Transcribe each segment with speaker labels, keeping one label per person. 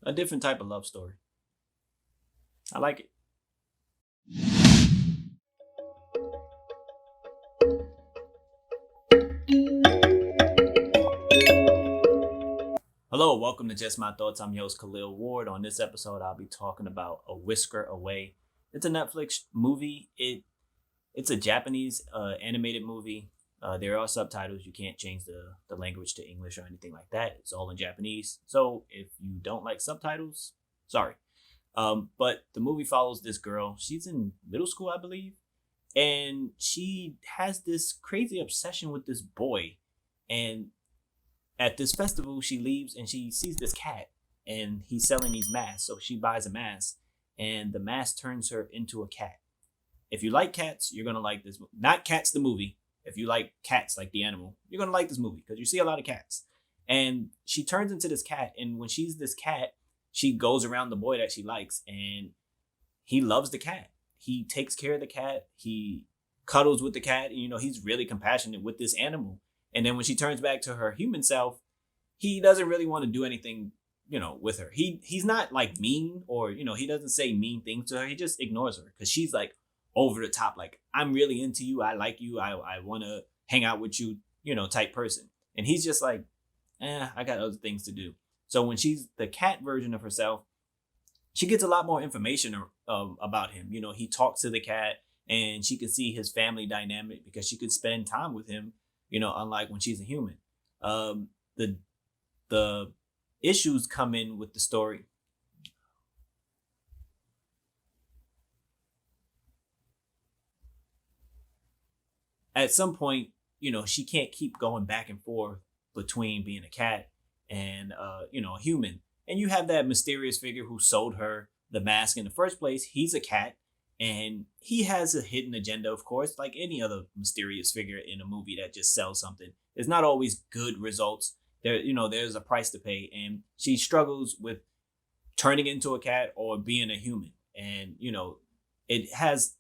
Speaker 1: A different type of love story. I like it. Hello, welcome to Just My Thoughts. I'm your host Khaleel Ward. On this episode, I'll be talking about A Whisker Away. It's a Netflix movie. It's a Japanese animated movie. There are subtitles. You can't change the language to English or anything like that. It's all in Japanese. So if you don't like subtitles, sorry. But the movie follows this girl. She's in middle school, I believe, and she has this crazy obsession with this boy. And at this festival, she leaves and she sees this cat, and he's selling these masks. So she buys a mask, and the mask turns her into a cat. If you like cats, you're gonna like this. Not Cats the movie. If you like cats like the animal, you're gonna like this movie because you see a lot of cats. And she turns into this cat, and when she's this cat, she goes around the boy that she likes, and he loves the cat. He takes care of the cat. He cuddles with the cat. And, he's really compassionate with this animal. And then when she turns back to her human self, he doesn't really want to do anything, with her. He's not like mean or, he doesn't say mean things to her. He just ignores her because she's like over the top, like, I'm really into you. I like you. I want to hang out with you, type person. And he's just like, I got other things to do. So when she's the cat version of herself, she gets a lot more information about him. He talks to the cat, and she can see his family dynamic because she could spend time with him, unlike when she's a human. The the issues come in with the story. At some point, she can't keep going back and forth between being a cat and a human. And you have that mysterious figure who sold her the mask in the first place. He's a cat, and he has a hidden agenda, of course, like any other mysterious figure in a movie that just sells something. It's not always good results. There's a price to pay, and she struggles with turning into a cat or being a human. And it has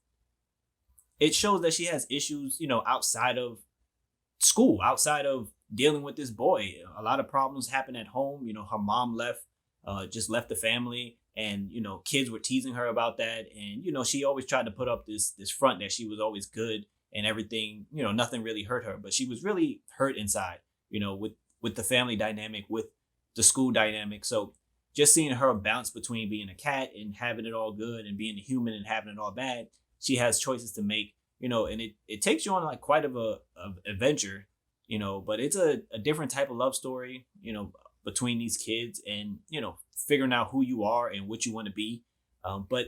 Speaker 1: it shows that she has issues, outside of school, outside of dealing with this boy. A lot of problems happen at home. Her mom just left the family, and kids were teasing her about that. And she always tried to put up this front that she was always good and everything. Nothing really hurt her, but she was really hurt inside. With the family dynamic, with the school dynamic. So just seeing her bounce between being a cat and having it all good and being a human and having it all bad, she has choices to make. And it takes you on like quite of adventure, but it's a different type of love story, between these kids and, figuring out who you are and what you want to be. But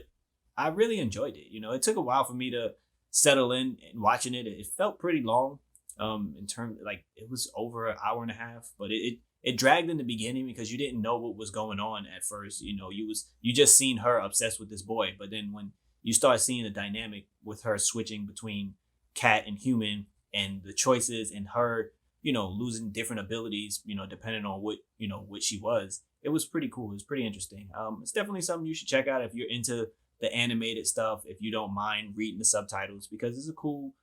Speaker 1: I really enjoyed it. It took a while for me to settle in and watching it. It felt pretty long, in terms, like, it was over an hour and a half, but it dragged in the beginning because you didn't know what was going on at first. You just seen her obsessed with this boy, but then when you start seeing the dynamic with her switching between cat and human, and the choices, and her, losing different abilities, depending on what she was. It was pretty cool. It was pretty interesting. It's definitely something you should check out if you're into the animated stuff, if you don't mind reading the subtitles, because it's a cool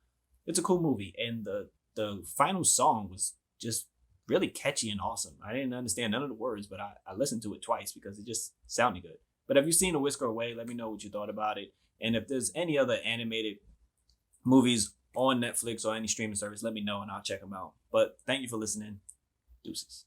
Speaker 1: movie. And the final song was just really catchy and awesome. I didn't understand none of the words, but I listened to it twice because it just sounded good. But have you seen A Whisker Away? Let me know what you thought about it. And if there's any other animated movies on Netflix or any streaming service, let me know and I'll check them out. But thank you for listening. Deuces.